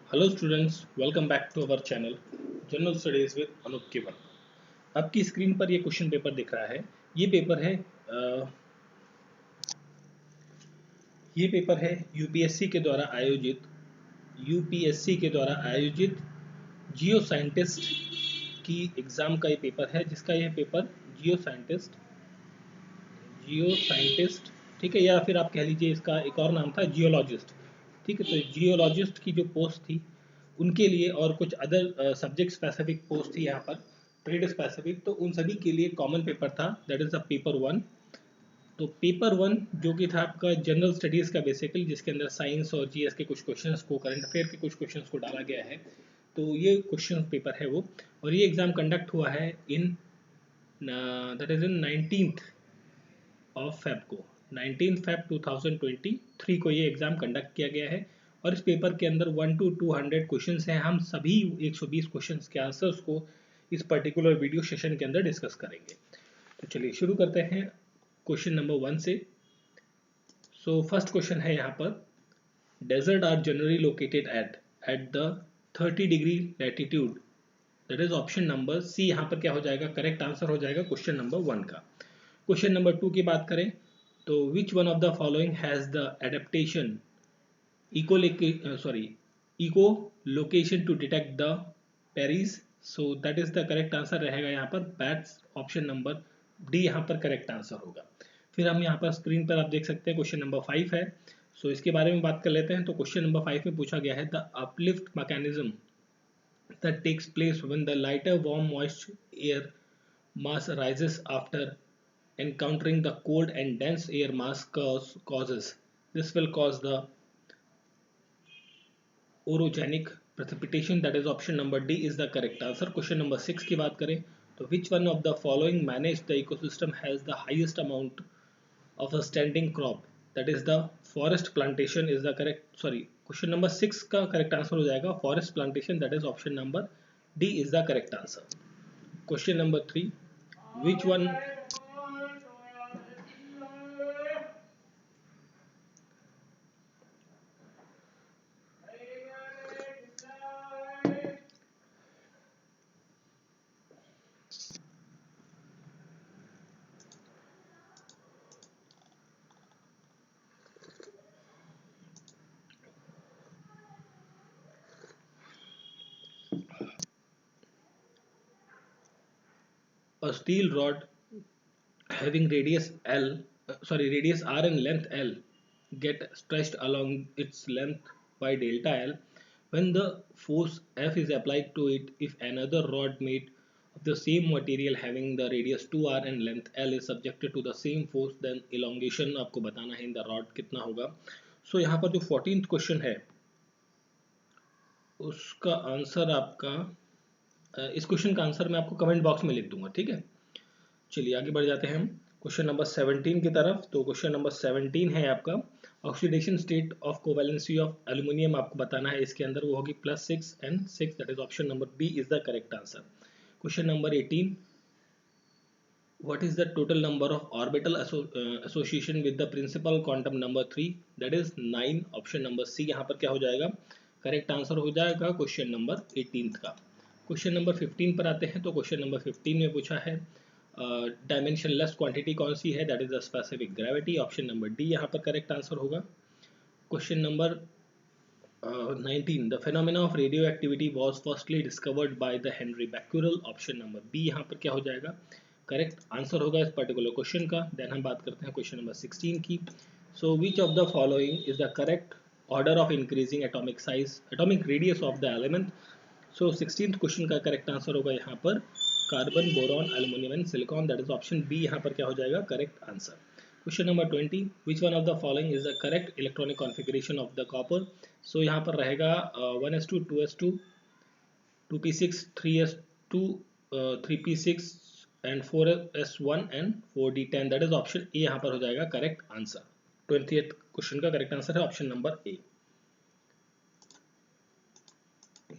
Hello students, welcome back to our channel general studies with Anup Keval. आपकी screen पर ये question paper दिख रहा है। ये पेपर है यूपीएससी के द्वारा आयोजित जियो साइंटिस्ट की एग्जाम का ये पेपर है, जिसका यह पेपर जियो साइंटिस्ट, ठीक है, या फिर आप कह लीजिए इसका एक और नाम था जियोलॉजिस्ट। ठीक है, तो जियोलॉजिस्ट की जो पोस्ट थी उनके लिए और कुछ अदर सब्जेक्ट स्पेसिफिक पोस्ट थी यहाँ पर, ट्रेड स्पेसिफिक, तो उन सभी के लिए कॉमन पेपर था, that is the paper one. तो पेपर वन जो कि था आपका जनरल स्टडीज़ का बेसिकली, जिसके अंदर साइंस और जीएस के कुछ क्वेश्चंस को, करंट अफेयर के कुछ क्वेश्चंस को डाला गया है। तो ये क्वेश्चन पेपर है वो, और ये एग्ज़ाम कंडक्ट हुआ है इन that is in 19th of Feb को, 19 फेब 2023 को ये एग्ज़ाम कंडक्ट किया गया है। और इस पेपर के अंदर 1 to 200 क्वेश्चंस हैं। हम सभी 120 क्वेश्चंस के आंसर्स को इस पर्टिकुलर वीडियो सेशन के अंदर डिस्कस करेंगे। तो चलिए शुरू करते हैं क्वेश्चन नंबर 1 से। सो फर्स्ट क्वेश्चन है यहाँ पर, desert are generally located at the 30 degree latitude, that is option number C. यहाँ पर क्या हो जाएगा, करेक्ट आंसर हो जाएगा क्वेश्चन नंबर 1 का। क्वेश्चन नंबर 2 की बात करें तो which one of the following has the adaptation echo location to detect the preys, so that is the correct answer रहेगा यहाँ पर बैट्स, ऑप्शन नंबर डी यहाँ पर करेक्ट आंसर होगा। फिर हम यहाँ पर स्क्रीन पर आप देख सकते हैं क्वेश्चन नंबर 5 है। सो इसके बारे में बात कर लेते हैं। तो क्वेश्चन नंबर 5 में पूछा गया है, the uplift mechanism that takes place when the lighter warm moist air mass rises after encountering the cold and dense air mass causes. This will cause the orogenic precipitation, that is option number D is the correct answer. Question number 6 की बात करें तो which one of the following manage the ecosystem has the highest amount of a standing crop, that is the forest plantation is the correct, question number 6 का correct answer हो जाएगा forest plantation, that is option number D is the correct answer. Question number 3, which one a steel rod having radius R and length L get stretched along its length by delta L when the force F is applied to it. If another rod made of the same material having the radius 2r and length L is subjected to the same force, then elongation आपको बताना है in the rod कितना होगा। सो यहाँ पर जो 14th question है उसका आंसर आपका इस क्वेश्चन का आंसर मैं आपको कमेंट बॉक्स में लिख दूंगा, ठीक है। चलिए आगे बढ़ जाते हैं हम क्वेश्चन नंबर 17 की तरफ। तो क्वेश्चन नंबर 17 है आपका, oxidation state of covalency of aluminium आपको बताना है। इसके अंदर वो होगी +6 and 6, that is option number B is the correct answer. Question number 18, what is the total number of orbital association with the principal quantum number 3, that is 9, option number C यहाँ पर क्या हो जाएगा, करेक्ट आंसर हो जाएगा question number 18 का। Question number 15 पर आते हैं। तो क्वेश्चन नंबर 15 में पूछा है डायमेंशनलेस क्वांटिटी कौन सी है, that is the specific gravity, option number D यहाँ पर करेक्ट आंसर होगा। Question number 19, the phenomena of radioactivity was firstly discovered by the Henri Becquerel, option number B यहाँ पर क्या हो जाएगा, करेक्ट आंसर होगा इस पर्टिकुलर क्वेश्चन का। देन हम बात करते हैं क्वेश्चन नंबर 16 की। So which of the following is the correct order of increasing atomic radius of the element. So 16th question का करेक्ट आंसर होगा यहाँ पर carbon, boron, aluminium and silicon, that is option B यहाँ पर क्या हो जाएगा, correct answer. Question number 20, which one of the following is the correct electronic configuration of the copper. So यहाँ पर रहेगा 1s2 2s2 2p6 3s2 3p6 and 4s1 and 4d10, that is option A यहाँ पर हो जाएगा correct answer. 20th question का correct answer है option number ए।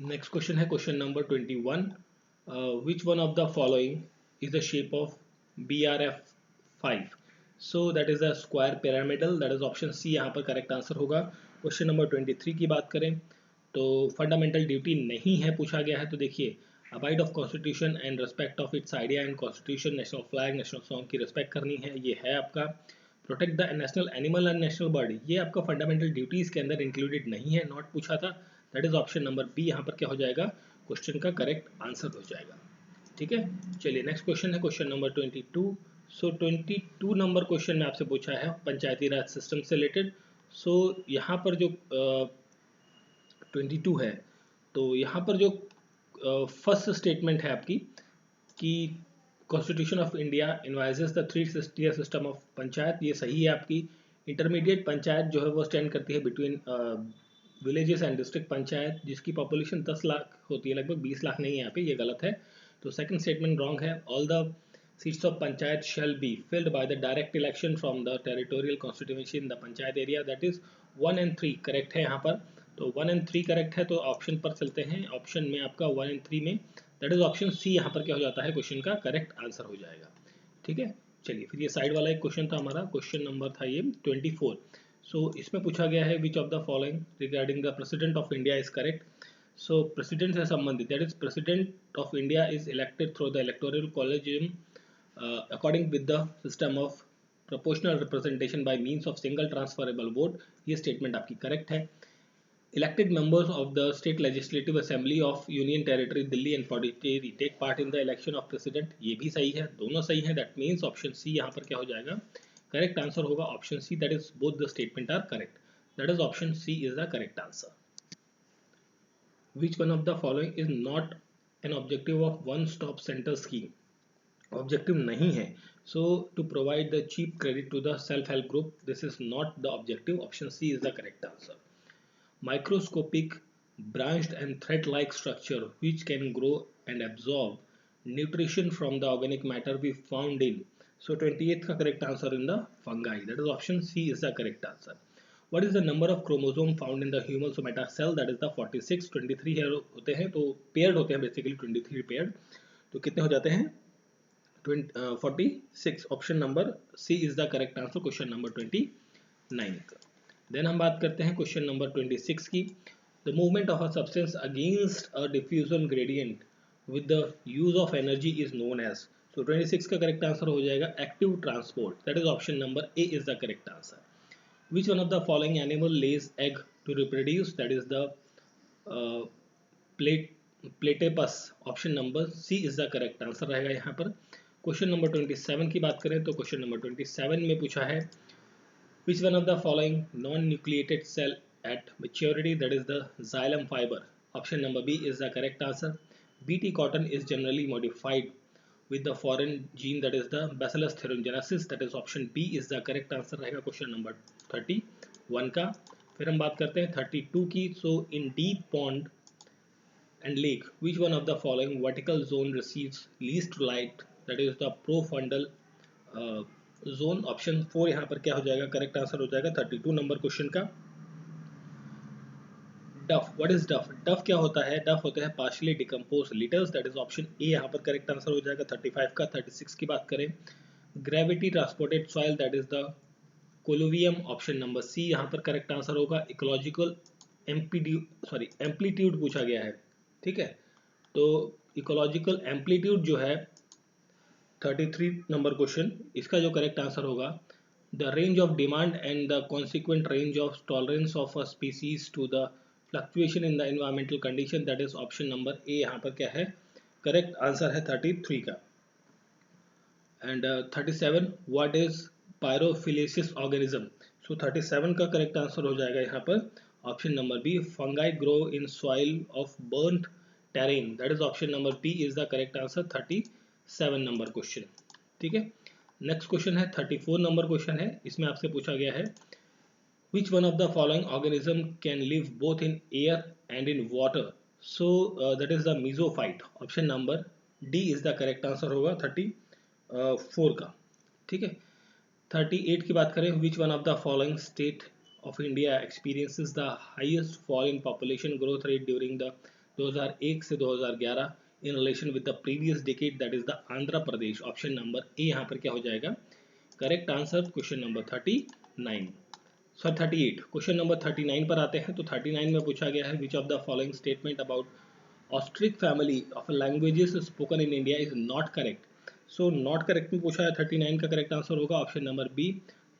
Next question है question number 21, which one of the following is the shape of BRF5, so that is a square pyramidal, that is option C यहाँ पर correct answer होगा। Question number 23 की बात करें तो fundamental duty नहीं है पूछा गया है, तो देखिए abide of constitution and respect of its idea and constitution, national flag national song की रिस्पेक्ट करनी है, ये है आपका। Protect the national animal and national bird, ये आपका फंडामेंटल ड्यूटीज के अंदर इंक्लूडेड नहीं है, नॉट पूछा था। That is option number B यहाँ पर क्या हो जाएगा, क्वेश्चन का करेक्ट आंसर हो जाएगा। ठीक है, चलिए नेक्स्ट क्वेश्चन है क्वेश्चन नंबर 22। सो 22 नंबर क्वेश्चन में आपसे पूछा है पंचायती राज सिस्टम से रिलेटेड। सो यहाँ पर जो 22 है, तो यहाँ पर जो फर्स्ट स्टेटमेंट है आपकी कि constitution of India envisages the 3 system of panchayat, ये सही है आपकी। इंटरमीडिएट पंचायत जो है वो स्टैंड करती है between villages and district panchayat, जिसकी पॉपुलेशन 10 लाख होती है, लगभग 20 लाख नहीं है यहाँ पे, ये गलत है। तो सेकंड स्टेटमेंट रॉन्ग है। All the seats of panchayat shall be filled by the direct election from the territorial constituency in the panchayat area, that is 1 and 3 correct है यहाँ पर। तो 1 एंड 3 करेक्ट है, तो ऑप्शन पर चलते हैं। ऑप्शन में आपका 1 एंड 3 में दैट इज ऑप्शन सी यहाँ पर क्या हो जाता है, क्वेश्चन का करेक्ट आंसर हो जाएगा। ठीक है, चलिए फिर ये साइड वाला एक क्वेश्चन था हमारा, क्वेश्चन नंबर था ये 24। सो इसमें पूछा गया है which of the following regarding the president of India is correct. So president से संबंधित, that is president of India is elected through the electoral collegium according with the system of proportional representation by means of single transferable vote, ये statement आपकी correct है। Elected members of the State Legislative Assembly of Union Territory Delhi and Puducherry take part in the election of president, ये भी सही है, दोनों सही है। That means ऑप्शन सी यहाँ पर क्या हो जाएगा, करेक्ट आंसर होगा option C, that is both the statement are correct, that is option C is the correct answer. Which one of the following is not an objective of one stop center scheme? Objective नहीं है। So to provide the cheap credit to the self help group, this is not the objective, option C is the correct answer. Microscopic branched and thread-like structure which can grow and absorb nutrition from the organic matter we found in, so 28th का correct answer in the fungi, that is option C is the correct answer. What is the number of chromosome found in the human somatic cell, that is the 46, 23 होते हैं, तो paired होते हैं basically 23 paired, तो कितने हो जाते हैं 46, option number C is the correct answer, question number 29 का। देन हम बात करते हैं क्वेश्चन नंबर 26 की। The movement of a substance against a diffusion gradient with the use of energy is known as, so 26 का करेक्ट आंसर हो जाएगा active transport, that is option number A is the correct answer. Which one of the following animal lays egg to reproduce, that is the platypus, option number C is the correct answer रहेगा यहाँ पर। Question number 27 की बात करें तो question number 27 में पूछा है which one of the following non-nucleated cell at maturity, that is the xylem fiber, option number B is the correct answer. Bt cotton is generally modified with the foreign gene, that is the Bacillus thuringiensis, that is option B is the correct answer रहेगा question number 31 का। फिर हम बात करते हैं 32 की। So in deep pond and lake which one of the following vertical zone receives least light, that is the profundal zone, option 4 यहाँ पर क्या हो जाएगा, करेक्ट आंसर हो जाएगा 32 नंबर क्वेश्चन का। डफ, व्हाट इज डफ, डफ क्या होता है, डफ होता है partially decompose litres, that is option A यहाँ पर करेक्ट आंसर हो जाएगा 35 का। 36 की बात करें, gravity transported soil, that is the colluvium, option number C यहाँ पर करेक्ट आंसर होगा। इकोलॉजिकल एम्पलीट्यूड पूछा गया है, ठीक है, तो इकोलॉजिकल एम्पलीट्यूड जो है 33 नंबर क्वेश्चन, इसका जो करेक्ट आंसर होगा, the range of demand and the consequent range of tolerance of a species to the fluctuation in the environmental condition, that is option number A यहाँ पर क्या है, correct answer है 33 का। And 37, what is pyrophilous organism, so 37 का correct answer हो जाएगा यहाँ पर option number B, fungi grow in soil of burnt terrain, that is option number B is the correct answer 37 number question. ठीक है, next question है 34 number question है, इसमें आपसे पूछा गया है which one of the following organism can live both in air and in water, so that is the mesophyte, option number D is the correct answer होगा 34 का। ठीक है, 38 की बात करें, which one of the following state of India experiences the highest fall in population growth rate during the 2001 से 2011 in relation with the previous decade, that is the Andhra Pradesh, option number A यहाँ पर क्या हो जाएगा, correct answer question number 39। Sir 38। Question number 39 पर आते हैं। तो 39 में पूछा गया है which of the following statement about Austric family of languages spoken in India is not correct. So not correct में पूछा है। 39 का करेक्ट आंसर होगा option number B,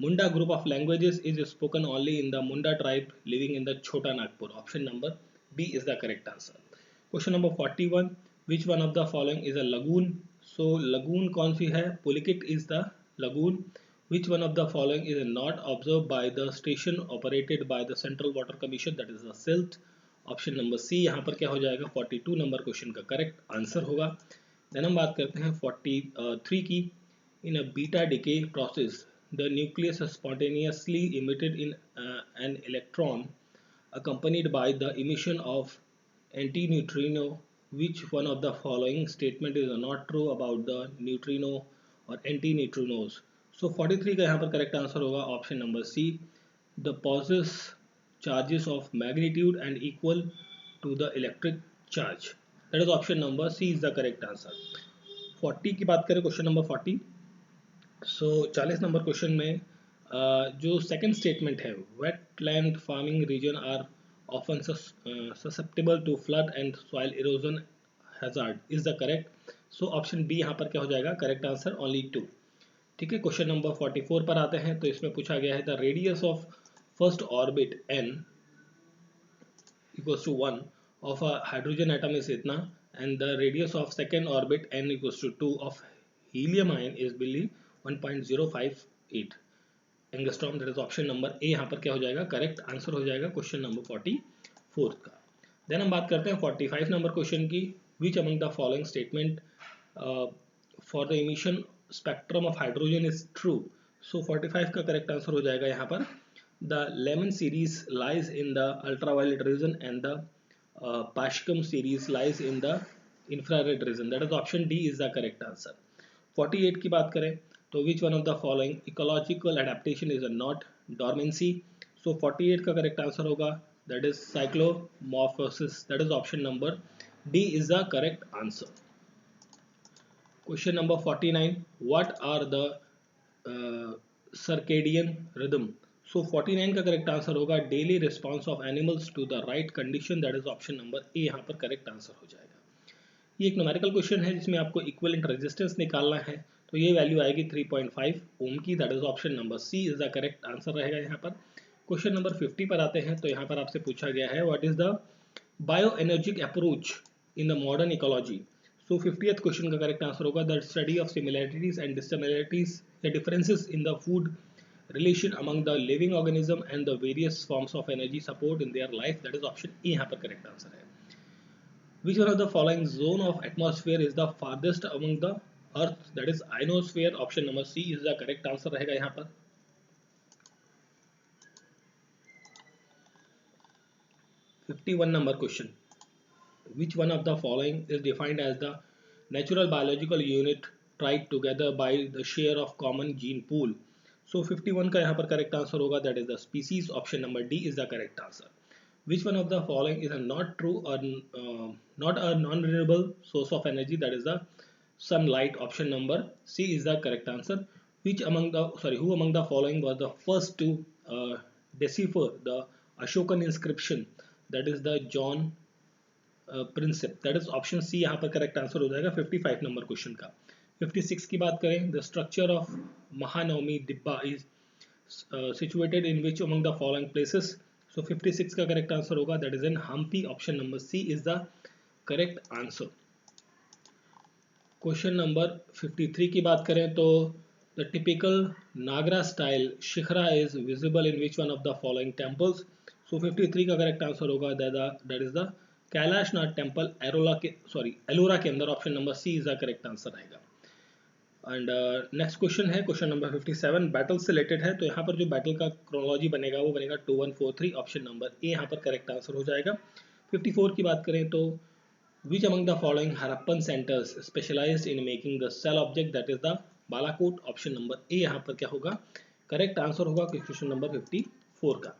Munda group of languages is spoken only in the Munda tribe living in the Chota Nagpur. Option number B is the correct answer. Question number 41, which one of the following is a lagoon. So lagoon कौन सी है? Pulicat is the lagoon. Which one of the following is not observed by the station operated by the Central Water Commission, that is the SILT? Option number C यहाँ पर क्या हो जाएगा? 42 number question का correct answer होगा। Then हम बात करते हैं 43 की। In a beta decay process the nucleus spontaneously emitted in an electron accompanied by the emission of antineutrino. Which one of the following statement is not true about the neutrino और antineutrinos? So 43 का यहाँ पर correct answer होगा option number C, the possess charges of magnitude and equal to the electric charge. That is option number C is the correct answer. 40 की बात करें, question number 40। So 40 number question में जो second statement है, wetland farming region are often susceptible to flood and soil erosion hazard, is the correct. So option B यहाँ पर क्या हो जाएगा? Correct answer only 2। ठीक है, क्वेश्चन नंबर 44 पर आते हैं। तो इसमें पूछा गया है the radius of first orbit n equals to 1 of a hydrogen atom is इतना, and the radius of second orbit n equals to 2 of helium ion is बिली 1.058 angstrom. That is option number A यहाँ पर क्या हो जाएगा? Correct answer हो जाएगा question number 44 का। देन हम बात करते हैं 45 नंबर क्वेश्चन की। Which among the following statement for the emission spectrum of hydrogen is true. So 45 का करेक्ट आंसर हो जाएगा यहाँ पर the Lyman series lies in the ultraviolet region and the Paschen series lies in the infrared region. That is option D is the correct answer. 48 की बात करें तो which one of the following ecological adaptation is not dormancy. So 48 का correct answer होगा that is cyclomorphosis. That is option number D is the correct answer. Question number 49, what are the circadian rhythm? So 49 का correct answer होगा daily response of animals to the right condition. That is option number A यहाँ पर correct answer हो जाएगा। ये एक numerical question है जिसमें आपको इक्विवेलेंट रेजिस्टेंस निकालना है। तो ये वैल्यू आएगी 3.5 ओम की। That is option number C is the correct answer रहेगा यहाँ पर। क्वेश्चन नंबर 50 पर आते हैं। तो यहाँ पर आपसे पूछा गया है what is the bio energetic approach in the modern ecology. So 50th question का करेक्ट आंसर होगा the study of similarities and dissimilarities या differences in the food relation among the living organism and the various forms of energy support in their life. That is option A यहाँ पर correct answer है। Which one of the following zone of atmosphere is the farthest among the earth. That is ionosphere. Option number C is the correct answer रहेगा यहाँ पर। 51 number question, which one of the following is defined as the natural biological unit tied together by the share of common gene pool? So 51 का यहाँ पर correct answer होगा that is the species. Option number D is the correct answer. Which one of the following is not true और not a non renewable source of energy? That is the sunlight. Option number C is the correct answer. which among the who among the following was the first to decipher the Ashokan inscription? That is the John principle. That is option C यहाँ पर correct answer हो जाएगा 55 number question का। 56 की बात करें, the structure of Mahanavami Dibba is situated in which among the following places? So 56 का correct answer होगा that is in Hampi. Option number C is the correct answer. Question number 53 की बात करें तो the typical Nagara style shikhara is visible in which one of the following temples? So 53 का correct answer होगा that is the Kailashnath temple Ellora के अंदर। Option number C is the correct answer रहेगा। And next question है क्वेश्चन नंबर 57, बैटल से related है। तो यहाँ पर जो बैटल का क्रोनोलॉजी बनेगा वो बनेगा 2143। ऑप्शन नंबर ए यहाँ पर करेक्ट आंसर हो जाएगा। 54 की बात करें तो which among the following Harappan centres specialised in making the shell object? That is the Balakot. Option number A यहाँ पर क्या होगा? करेक्ट आंसर होगा क्वेश्चन नंबर 54 का।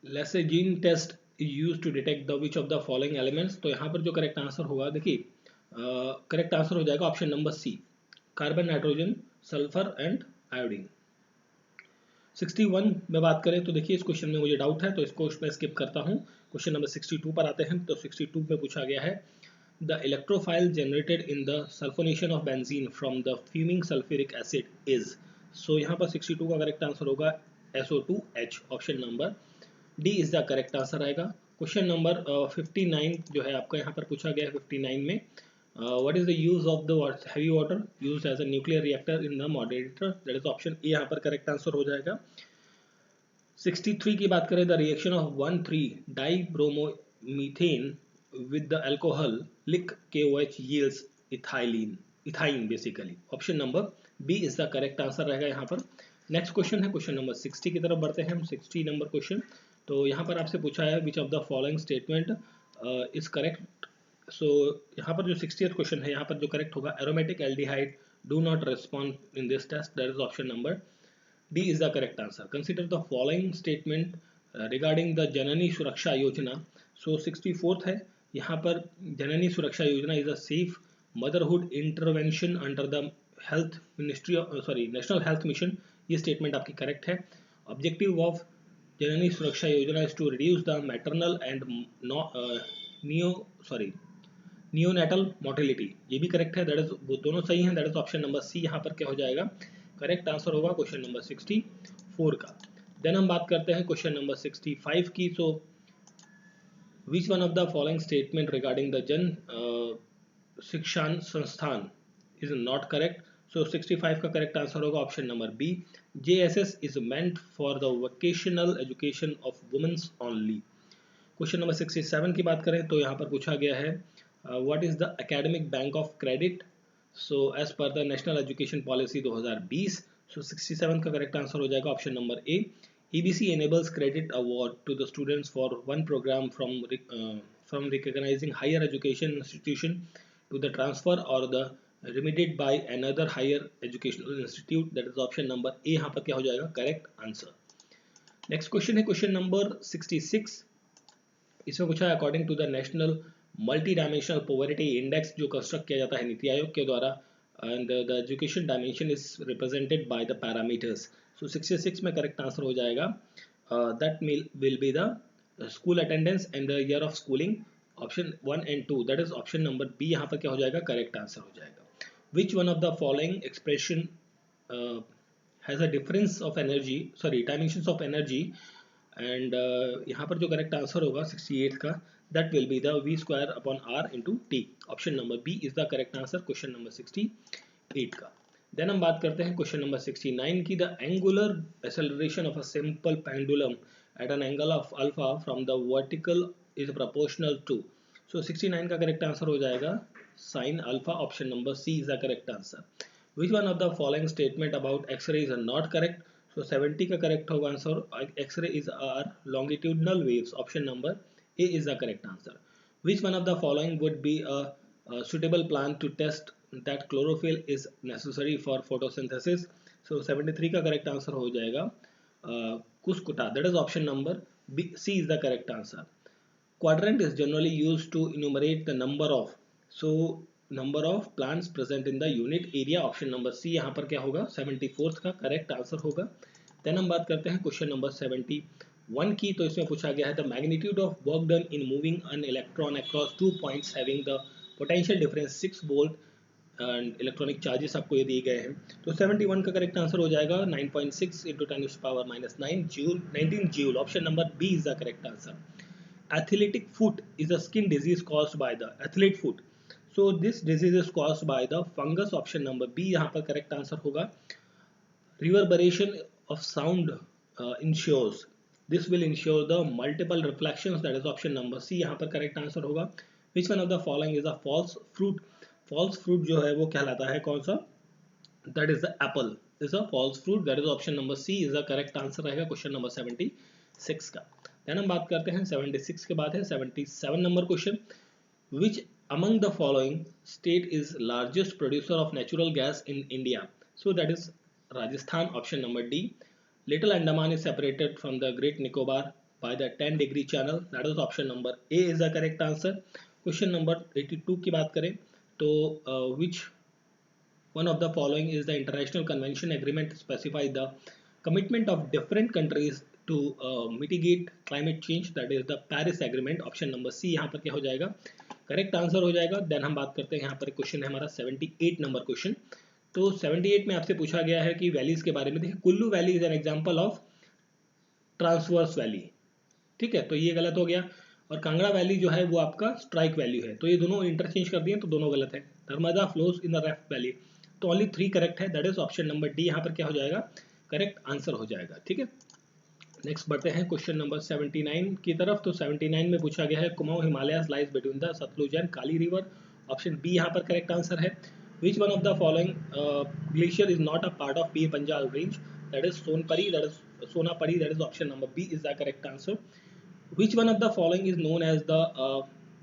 Lassaigne test is use to detect the which of the following elements? तो यहाँ पर जो करेक्ट आंसर होगा, देखिए करेक्ट आंसर हो जाएगा option number C, carbon, nitrogen, sulphur and iodine. 61 में बात करें तो देखिए इस क्वेश्चन में मुझे डाउट है तो इसको मैं स्किप करता हूँ। क्वेश्चन नंबर 62 पर आते हैं। तो 62 में पूछा गया है the electrophile generated in the sulphonation of benzene from the fuming sulphuric acid is. So यहाँ पर 62 का करेक्ट आंसर होगा SO2H। Option number D is the correct answer आएगा। क्वेश्चन नंबर 59 जो है आपका यहाँ पर पूछा गया है 59 में what is the use of the heavy water used as a nuclear reactor in the moderator, that is option A यहाँ पर करेक्ट आंसर हो जाएगा। 63 की बात करें the reaction of 1,3 dibromomethane with the alcohol lick KOH yields ethyne basically. Option number B is the correct answer रहेगा यहाँ पर। नेक्स्ट क्वेश्चन है क्वेश्चन नंबर 60 की तरफ बढ़ते हैं हम। 60 नंबर क्वेश्चन तो यहाँ पर आपसे पूछा है which of the following statement is correct. So यहाँ पर जो 60th क्वेश्चन है यहाँ पर जो करेक्ट होगा aromatic aldehyde do not respond in this test, that is option number D is the correct answer. Consider the following statement regarding the Janani Suraksha Yojana. So 64th है यहाँ पर Janani Suraksha Yojana is a safe motherhood intervention under the health ministry national health mission. ये statement आपकी correct है। Objective of Janani Suraksha Yojana is to reduce the maternal and neonatal mortality, ये भी correct है, that is वो दोनों सही हैं, that is option number C यहाँ पर क्या हो जाएगा करेक्ट आंसर होगा क्वेश्चन नंबर 64 का। देन हम बात करते हैं क्वेश्चन नंबर 65 की। So which one of the following statement regarding the Jan Shikshan Sansthan is not correct. So 65 का करेक्ट आंसर होगा option number B JSS is meant for the vocational education of womens only. Question number 67 की बात करें तो यहाँ पर पूछा गया है what is the academic bank of credit. So as per the national education policy 2020। So 67 का करेक्ट आंसर हो जाएगा option number A EBC enables credit award to the students for one program from recognizing higher education institution to the transfer or the remitted by another higher educational institute, that is option number A यहाँ पर क्या हो जाएगा correct answer. Next question है question number 66। इसमें पूछा है according to the national multi dimensional poverty index जो कंस्ट्रक्ट किया जाता है नीति आयोग के द्वारा and the education dimension is represented by the parameters. So 66 में करेक्ट आंसर हो जाएगा that will be the school attendance and the year of schooling, option 1 and 2, that is option number B यहाँ पर क्या हो जाएगा करेक्ट आंसर हो जाएगा। Which one of the following expression has a difference of energy dimensions of energy and यहाँ पर जो करेक्ट आंसर होगा 68 का that will be the V square upon R into T। Option number B is the correct answer question number 68 का। Then हम बात करते हैं क्वेश्चन नंबर 69 की। The angular acceleration of a simple pendulum at an angle of alpha from the vertical is proportional to. So 69 का correct answer हो जाएगा sine alpha, option number C is the correct answer. Which one of the following statement about X ray is not correct. So 70 का correct होगा answer X ray is are longitudinal waves, option number A is the correct answer. Which one of the following would be a suitable plan to test that chlorophyll is necessary for photosynthesis? So 73 का correct answer हो जाएगा कुस्कुटा, that is option number B, C is the correct answer. Quadrant is generally used to enumerate the number of plants present in the unit area, option number C यहाँ पर क्या होगा 74th का correct answer होगा। Then हम बात करते हैं क्वेश्चन नंबर 71 की। तो इसमें पूछा गया है the magnitude of work done in moving an electron across 2 points having the potential difference 6 volt and electronic charges आपको ये दिए गए हैं। तो 71 का करेक्ट आंसर हो जाएगा 9.6 इंटू 10⁻⁹ joule 19 joule, option number B is the correct answer. Athletic foot is a skin disease caused by the athlete foot. So this disease is caused by the fungus, option number B यहाँ पर correct answer होगा। Reverberation of sound ensures, this will ensure the multiple reflections, that is option number C यहाँ पर correct answer होगा। which one of the following is a false fruit। false fruit जो है वो कहलाता है कौन सा, that is the apple is a false fruit, that is option number C is the correct answer रहेगा क्वेश्चन नंबर 76 का। then हम बात करते हैं 76 के बाद है 77 number question. which among the following state is largest producer of natural gas in India? so that is Rajasthan, option number D। Little Andaman is separated from the Great Nicobar by the 10-degree channel, that is option number A is the correct answer। Question number 82 की बात करें तो which one of the following is the international convention agreement specify the commitment of different countries to mitigate climate change, that is the Paris agreement. Option number C यहाँ पर क्या हो जाएगा, correct answer हो जाएगा. देन हम बात करते हैं यहाँ पर क्वेश्चन है हमारा 78 नंबर क्वेश्चन. तो 78 में आपसे पूछा गया है कि वैलीज के बारे में. देखिए Kullu valley is an example of transverse valley, ठीक है, तो ये गलत हो गया. और कांगड़ा वैली जो है वो आपका स्ट्राइक वैल्यू है, तो ये दोनों इंटरचेंज कर दिए तो दोनों गलत है. Narmada flows in the rift valley, तो ओनली 3 करेक्ट है, that is option number D यहाँ पर क्या हो जाएगा, करेक्ट आंसर हो जाएगा. ठीक है, नेक्स्ट बढ़ते हैं क्वेश्चन नंबर 79 की तरफ. तो 79 में पूछा गया है Kumaon Himalayas lies between the Sutlej and Kali river. Option B यहाँ पर करेक्ट आंसर है. Which one of the following glacier is not a part of Pir Panjal range, that is Sonpari, that is Sonapari, that is option number B is the correct answer. Which one of the following is known as the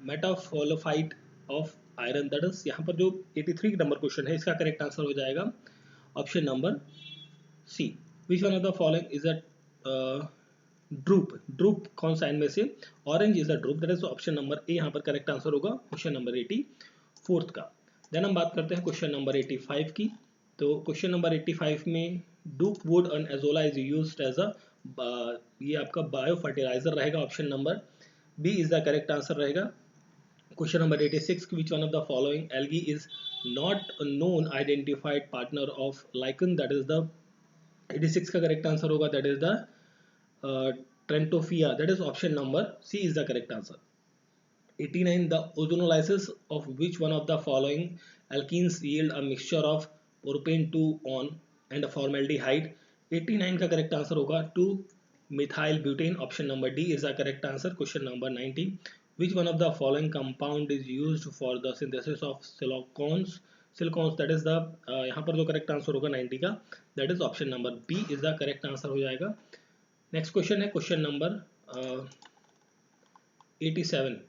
मेटाफोलोफाइट of iron, that is यहाँ पर जो 83 number question है इसका correct answer हो जाएगा option number C. Which one of the following is a drupe, drupe कौन सा इनमें से, orange is a drupe, that is option number A यहाँ पर करेक्ट आंसर होगा क्वेश्चन नंबर 84 का. देन हम बात करते हैं क्वेश्चन नंबर 85 की. तो क्वेश्चन नंबर 85 में duckweed and azolla is used as a, ये आपका बायो फर्टिलाइजर रहेगा, option number B is the correct answer रहेगा. Question number 86, which one of the following algae is not known identified partner of lichen, that is the 86 का correct answer होगा, that is the trentepohlia, that is option number C is the correct answer. 89, the ozonolysis of which one of the following alkenes yield a mixture of propane 2-on and a formaldehyde. 89 का correct answer होगा 2 methyl butane, option number D is the correct answer. Question number 90, which one of the following compound is used for the synthesis of silicones, silicones, that is the, यहाँ पर जो correct answer होगा 90 का, that is option number B is the correct answer हो जाएगा. Next question है question number 87,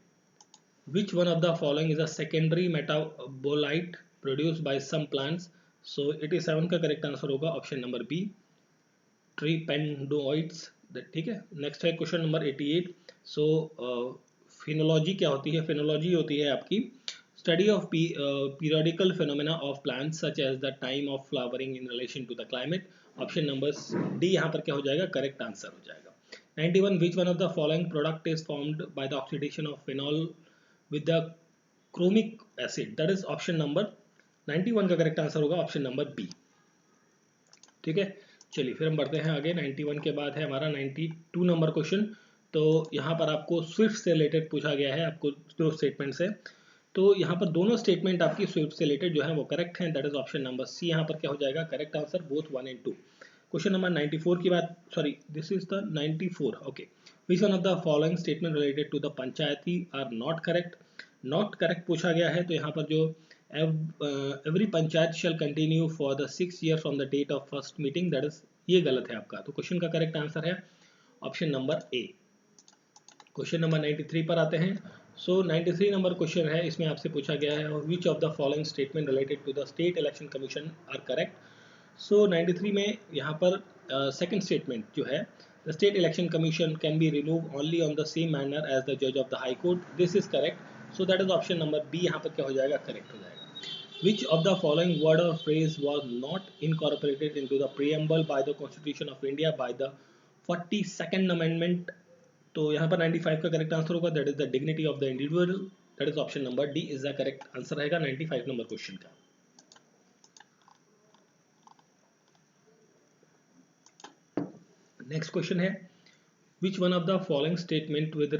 which one of the following is a secondary metabolite produced by some plants. So 87 का correct answer होगा option number B, ट्रिपेंडोइड्स. ठीक है, next है question number 88. सो फिनोलॉजी क्या होती है, फिनोलॉजी होती है आपकी study of periodical phenomena of plants such as the time of flowering in relation to the climate. Option number D यहाँ पर क्या हो जाएगा, करेक्ट आंसर हो जाएगा. 91, which one of the following product is formed by the oxidation of phenol with the chromic acid, that is option number 91 का correct answer होगा option number B. ठीक है, चलिए फिर हम बढ़ते हैं आगे. 91 के बाद है हमारा 92 नंबर क्वेश्चन. तो यहाँ पर आपको स्विफ्ट से रिलेटेड पूछा गया है, आपको जो स्टेटमेंट्स है, तो यहाँ पर दोनों स्टेटमेंट आपकी स्विफ्ट से रिलेटेड जो है वो करेक्ट हैं, that is option number C यहाँ पर क्या हो जाएगा, correct answer both 1 and 2. Question number 94 की बात, sorry this is the 94. Okay, which one of the following statement related to the panchayati are not correct. Not correct पूछा गया है, तो यहाँ पर जो every panchayat shall continue for the 6 years from the date of first meeting, that is, ये गलत है आपका, तो क्वेश्चन का करेक्ट आंसर है ऑप्शन नंबर ए. क्वेश्चन नंबर 93 पर आते हैं. सो 93 नंबर क्वेश्चन है, इसमें आपसे पूछा गया है which of the following statement related to the state election commission are correct. So 93 में यहाँ पर सेकंड स्टेटमेंट जो है, the state election commission can be remove only on the same manner as the जज of the high court, this is correct. So that is option number B यहाँ पर क्या हो जाएगा, करेक्ट हो जाएगा. Which of the following word or phrase was not incorporated into the preamble by the Constitution of India by the 42nd Amendment. तो यहाँ पर 95 का करेक्ट आंसर होगा, that is the dignity of the individual, that is option number D is the correct answer रहेगा 95 number question का. Next question है, which one of the following statement with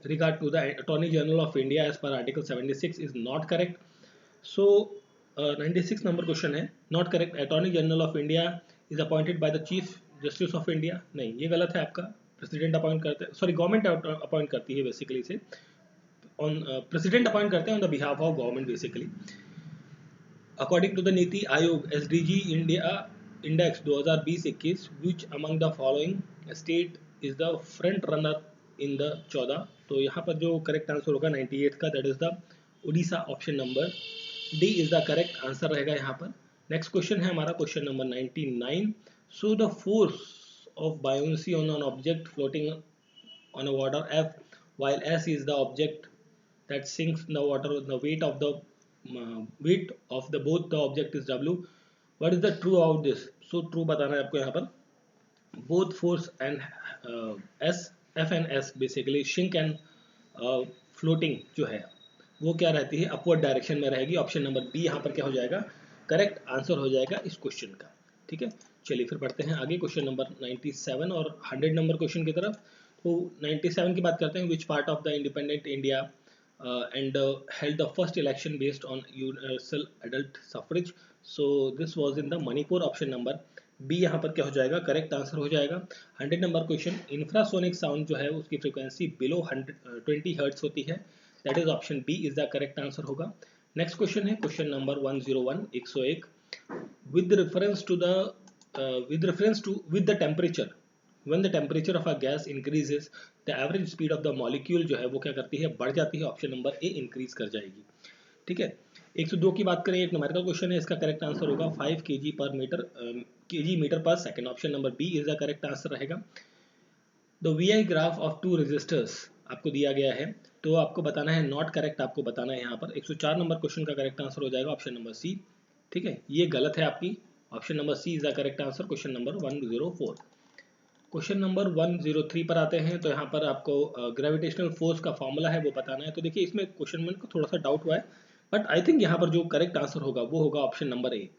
regard to the Attorney General of India as per Article 76 is not correct. So 96 number question है, not correct. Attorney general of India is appointed by the chief justice of India, नहीं ये गलत है आपका. President appoint करते हैं, sorry government appoint करती है बेसिकली से, ऑन प्रेसिडेंट अपॉइंट करते हैं on the behalf of government basically. According to the NITI Aayog SDG India index 2020-21, which among the following state is the front runner in the 14. तो यहाँ पर जो करेक्ट आंसर होगा 98 का, that is the Orissa, option number D is the correct answer रहेगा यहाँ पर. Next question है हमारा question number 99. So the force of buoyancy on an object floating on a water F while s is the object that sinks in the water, the weight of the weight of the both the object is W. What is the true about this? So true बताना है आपको यहाँ पर. Both force and S, F and S basically shrink and floating जो है वो क्या रहती है, अपवर्ड डायरेक्शन में रहेगी. ऑप्शन नंबर बी यहाँ पर क्या हो जाएगा, करेक्ट आंसर हो जाएगा इस क्वेश्चन का. ठीक है, चलिए फिर पढ़ते हैं आगे क्वेश्चन नंबर 97 और 100 नंबर क्वेश्चन की तरफ. तो 97 की बात करते हैं. Which part of the independent India and held the first election based on universal adult suffrage. So this was in the Manipur. Option number B यहाँ पर क्या हो जाएगा, करेक्ट आंसर हो जाएगा. 100 नंबर क्वेश्चन. इंफ्रासोनिक साउंड जो है उसकी फ्रीक्वेंसी बिलो 120 हर्ट्ज होती है. That is option B is the correct answer होगा. नेक्स्ट क्वेश्चन है question number 101 101. with reference to the with the temperature, when the temperature of a gas increases the average speed of the molecule जो है वो क्या करती है, बढ़ जाती है. ऑप्शन नंबर ए इंक्रीज कर जाएगी. ठीक है. 102 की बात करें, एक न्यूमेरिकल क्वेश्चन है. इसका करेक्ट आंसर होगा 5 kg metre per second. Option number B is the correct answer रहेगा. The V I graph of two resistors आपको दिया गया है, तो आपको बताना है, नॉट करेक्ट आपको बताना है यहाँ पर. 104 नंबर क्वेश्चन का करेक्ट आंसर हो जाएगा ऑप्शन नंबर सी. ठीक है, ये गलत है आपकी. Option number C is the correct answer. Question number 104. Question number 103 पर आते हैं. तो यहाँ पर आपको ग्रेविटेशनल फोर्स का फॉर्मूला है वो बताना है. तो देखिए इसमें क्वेश्चन में थोड़ा सा डाउट हुआ है, बट आई थिंक यहाँ पर जो करेक्ट आंसर होगा वो होगा ऑप्शन नंबर ए.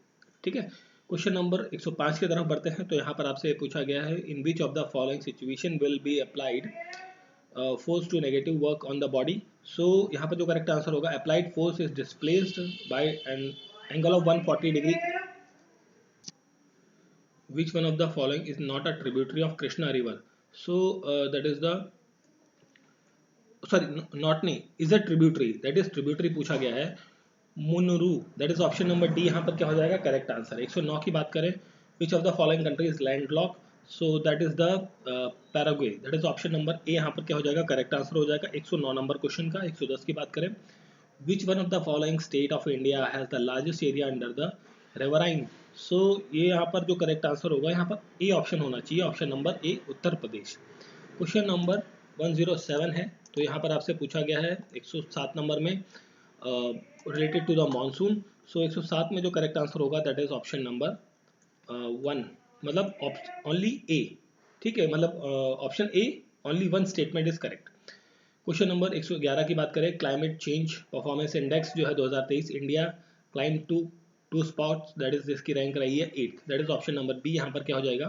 ठीक है. क्वेश्चन नंबर 105 की तरफ बढ़ते हैं. तो यहाँ पर आपसे पूछा गया है, in which of the following situation will be applied force to negative work on the body. So यहाँ पर जो करेक्ट आंसर होगा, applied force is displaced by an angle of 140 degree. Which one of the following is not a tributary of Krishna river? So that is the not नहीं, is a tributary, that is tributary पूछा गया है. मुनरू, that is option number D यहाँ पर क्या हो जाएगा, correct answer. 109 की बात करें, which of the following country is landlocked? So that is the Paraguay, that is option number A यहाँ पर क्या हो जाएगा, करेक्ट आंसर हो जाएगा 109 नंबर क्वेश्चन का. 110 की बात करें, which one of the following state of India has the largest area under the riverine? सो ये यहाँ पर जो करेक्ट आंसर होगा, यहाँ पर ए ऑप्शन होना चाहिए, ऑप्शन नंबर ए उत्तर प्रदेश. क्वेश्चन नंबर 107 है. तो यहाँ पर आपसे पूछा गया है 107 नंबर में रिलेटेड टू द मानसून. सो 107 में जो करेक्ट आंसर होगा दैट इज ऑप्शन नंबर 1, मतलब ओनली ए. ठीक है, मतलब option A only one statement is correct. Question number 111 की बात करें, क्लाइमेट चेंज परफॉर्मेंस इंडेक्स जो है 2023, India climb two spots, that is जिसकी रैंक रही है 8th, that is option number B यहाँ पर क्या हो जाएगा,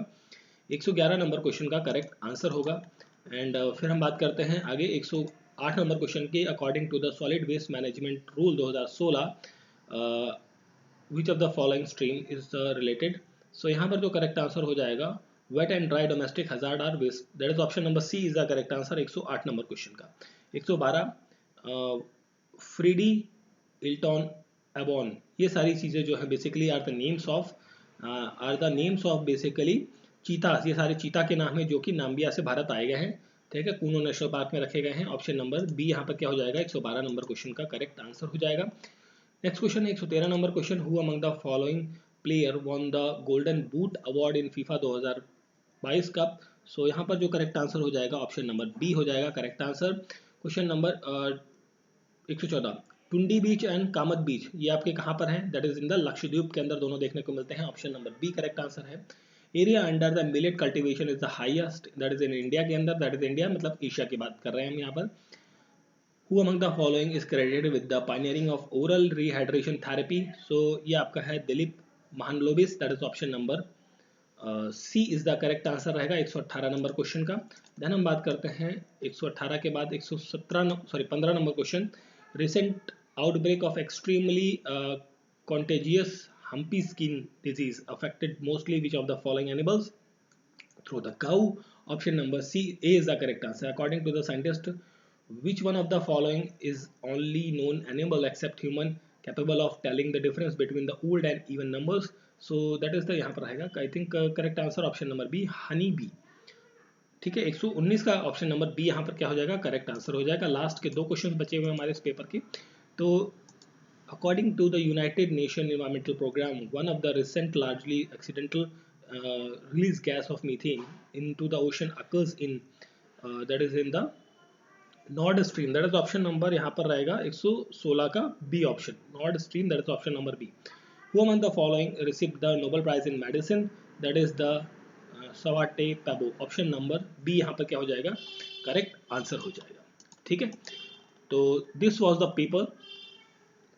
111 नंबर क्वेश्चन का करेक्ट आंसर होगा. एंड फिर हम बात करते हैं आगे 108 नंबर क्वेश्चन की. According to the solid waste management rule 2016, which of the following stream is related. So यहाँ पर जो करेक्ट आंसर हो जाएगा, wet and dry domestic hazard are waste, that is option number C is the correct answer 108 number question का. 112 फ्रीडी इल्टॉन एबॉन, ये सारी चीज़ें जो है basically are the names of basically cheetahs, ये सारे चीता के नाम है जो कि नाम्बिया से भारत आए गए हैं. ठीक है, कूनो नेशनल पार्क में रखे गए हैं. ऑप्शन नंबर बी यहाँ पर क्या हो जाएगा, 112 नंबर क्वेश्चन का करेक्ट आंसर हो जाएगा. नेक्स्ट क्वेश्चन है 113 number question. Who among the following player won the golden boot award in FIFA 2022 cup. So यहाँ पर जो करेक्ट आंसर हो जाएगा, ऑप्शन नंबर बी हो जाएगा correct answer. Question number 114, Tundi beach and Kamat beach, ये आपके कहाँ पर है, that is in the Lakshadweep के अंदर दोनों देखने को मिलते हैं. Option number B correct answer है. Area under the millet cultivation is the highest, that is in India के अंदर, दैट इज इंडिया मतलब एशिया की बात कर रहे हैं हम यहाँ पर. Who among the following is credited with the pioneering of oral rehydration therapy. So ये आपका है Dilip Mahalanobis, that is option number C is the correct answer रहेगा 118 नंबर क्वेश्चन का. देन हम बात करते हैं 118 के बाद 15 number question. Recent outbreak of extremely contagious humpy skin disease affected mostly which of the following animals? Through the cow. Option number C A is the correct answer. According to the scientist, which one of the following is only known animal except human capable of telling the difference between the old and even numbers? So that is the यहाँ पर रहेगा I think correct answer option number B, honey bee. ठीक है, 119 का option number B यहाँ पर क्या हो जाएगा, करेक्ट आंसर हो जाएगा. लास्ट के 2 क्वेश्चन बचे हुए हमारे इस पेपर के. तो according to the United Nation environmental programme, one of the recent largely accidental release gas of methane into the ocean occurs in that is in the Nord Stream, that is option number यहाँ पर रहेगा 116 का B option, Nord Stream that is option number B. Who among the following received the Nobel Prize in Medicine? That is the Savate Pabo. Option number B यहाँ पर क्या हो जाएगा, correct answer हो जाएगा। ठीक है, तो दिस वाज द पेपर,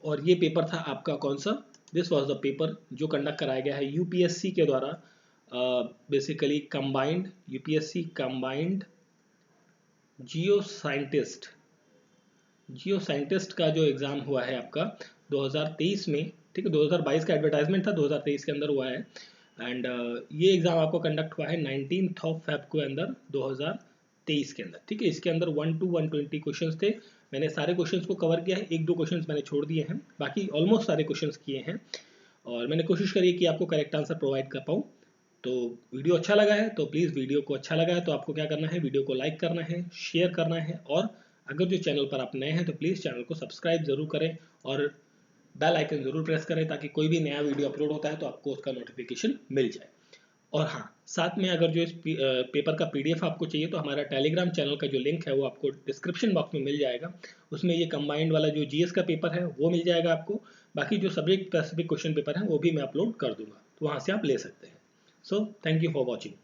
और ये पेपर था आपका कौन सा, दिस वाज द पेपर जो कंडक्ट कराया गया है यूपीएससी के द्वारा, बेसिकली कंबाइंड, यूपीएससी कंबाइंड जियो साइंटिस्ट का जो एग्ज़ाम हुआ है आपका 2023 में, ठीक है, 2022 का एडवर्टाइजमेंट था, 2023 के अंदर हुआ है। एंड ये एग्ज़ाम आपको कंडक्ट हुआ है 19 फेब के अंदर 2023 के अंदर। ठीक है, इसके अंदर 1 to 120 क्वेश्चंस थे। मैंने सारे क्वेश्चंस को कवर किया है, एक दो क्वेश्चंस मैंने छोड़ दिए हैं, बाकी ऑलमोस्ट सारे क्वेश्चंस किए हैं, और मैंने कोशिश करी कि आपको करेक्ट आंसर प्रोवाइड कर पाऊँ। तो वीडियो अच्छा लगा है तो प्लीज़, वीडियो को अच्छा लगा है तो आपको क्या करना है, वीडियो को लाइक करना है, शेयर करना है, और अगर जो चैनल पर आप नए हैं तो प्लीज़ चैनल को सब्सक्राइब जरूर करें और बेल आइकन जरूर प्रेस करें, ताकि कोई भी नया वीडियो अपलोड होता है तो आपको उसका नोटिफिकेशन मिल जाए। और हाँ, साथ में अगर जो इस पेपर का पीडीएफ आपको चाहिए तो हमारा टेलीग्राम चैनल का जो लिंक है वो आपको डिस्क्रिप्शन बॉक्स में मिल जाएगा। उसमें ये कंबाइंड वाला जो जीएस का पेपर है वो मिल जाएगा आपको, बाकी जो सब्जेक्ट स्पेसिफिक क्वेश्चन पेपर है वो भी मैं अपलोड कर दूंगा, तो वहाँ से आप ले सकते हैं। So thank you for watching.